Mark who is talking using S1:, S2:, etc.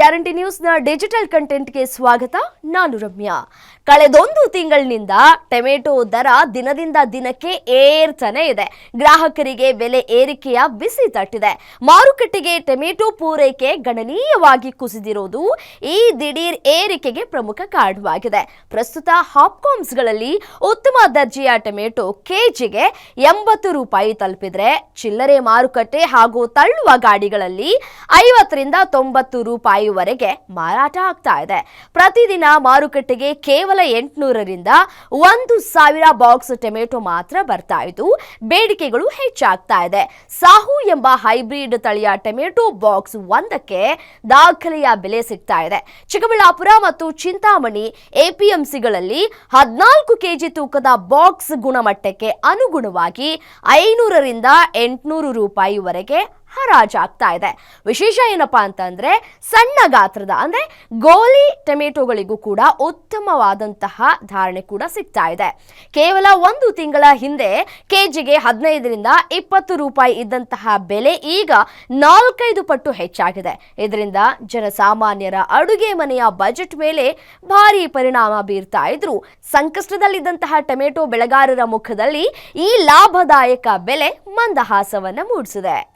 S1: Guarantee ನ್ಯೂಸ್ನ digital ಕಂಟೆಂಟ್ಗೆ ಸ್ವಾಗತ. ನಾನು ರಮ್ಯಾ. ಕಳೆದೊಂದು ತಿಂಗಳಿನಿಂದ ಟೊಮೆಟೊ ದರ ದಿನದಿಂದ ದಿನಕ್ಕೆ ಏರ್ತಾನೆ ಇದೆ. ಗ್ರಾಹಕರಿಗೆ ಬೆಲೆ ಏರಿಕೆಯ ಬಿಸಿ ತಟ್ಟಿದೆ. ಮಾರುಕಟ್ಟೆಗೆ ಟೊಮೆಟೊ ಪೂರೈಕೆ ಗಣನೀಯವಾಗಿ ಕುಸಿದಿರುವುದು ಈ ದಿಢೀರ್ ಏರಿಕೆಗೆ ಪ್ರಮುಖ ಕಾರಣವಾಗಿದೆ. ಪ್ರಸ್ತುತ ಹಾಪ್ಕಾಮ್ಸ್ಗಳಲ್ಲಿ ಉತ್ತಮ ದರ್ಜೆಯ ಟೊಮೆಟೊ ಕೆಜಿಗೆ 80 ರೂಪಾಯಿ ತಲುಪಿದ್ರೆ, ಚಿಲ್ಲರೆ ಮಾರುಕಟ್ಟೆ ಹಾಗೂ ತಳ್ಳುವ ಗಾಡಿಗಳಲ್ಲಿ 50 ರಿಂದ 90 ರೂಪಾಯಿವರೆಗೆ ಮಾರಾಟ ಆಗ್ತಾ ಇದೆ. ಪ್ರತಿದಿನ ಮಾರುಕಟ್ಟೆಗೆ ಕೇವಲ 800 ರಿಂದ 1000 ಬಾಕ್ಸ್ ಟೊಮೆಟೊ ಮಾತ್ರ ಬರ್ತಾ ಇದ್ದು, ಬೇಡಿಕೆಗಳು ಹೆಚ್ಚಾಗ್ತಾ ಇದೆ. ಸಾಹು ಎಂಬ ಹೈಬ್ರಿಡ್ ತಳಿಯ ಟೊಮೆಟೊ ಬಾಕ್ಸ್ ಒಂದಕ್ಕೆ ದಾಖಲೆಯ ಬೆಲೆ ಸಿಗ್ತಾ ಇದೆ. ಚಿಕ್ಕಬಳ್ಳಾಪುರ ಮತ್ತು ಚಿಂತಾಮಣಿ ಎಪಿಎಂಸಿಗಳಲ್ಲಿ 14 ಕೆಜಿ ತೂಕದ ಬಾಕ್ಸ್ ಗುಣಮಟ್ಟಕ್ಕೆ ಅನುಗುಣವಾಗಿ 500 ರಿಂದ 800 ರೂಪಾಯಿವರೆಗೆ ಹರಾಜಾಗ್ತಾ ಇದೆ. ವಿಶೇಷ ಏನಪ್ಪಾ ಅಂತಂದ್ರೆ, ಸಣ್ಣ ಗಾತ್ರದ ಅಂದ್ರೆ ಗೋಲಿ ಟೊಮೆಟೊಗಳಿಗೂ ಕೂಡ ಉತ್ತಮವಾದಂತಹ ಧಾರಣೆ ಕೂಡ ಸಿಗ್ತಾ ಇದೆ. ಕೇವಲ ಒಂದು ತಿಂಗಳ ಹಿಂದೆ ಕೆಜಿಗೆ 15 ರಿಂದ 20 ರೂಪಾಯಿ ಇದ್ದಂತಹ ಬೆಲೆ ಈಗ 4-5 ಪಟ್ಟು ಹೆಚ್ಚಾಗಿದೆ. ಇದರಿಂದ ಜನಸಾಮಾನ್ಯರ ಅಡುಗೆ ಮನೆಯ ಬಜೆಟ್ ಮೇಲೆ ಭಾರಿ ಪರಿಣಾಮ ಬೀರ್ತಾ ಇದ್ರು. ಸಂಕಷ್ಟದಲ್ಲಿದ್ದಂತಹ ಟೊಮೆಟೊ ಬೆಳೆಗಾರರ ಮುಖದಲ್ಲಿ ಈ ಲಾಭದಾಯಕ ಬೆಲೆ ಮಂದಹಾಸವನ್ನ ಮೂಡಿಸಿದೆ.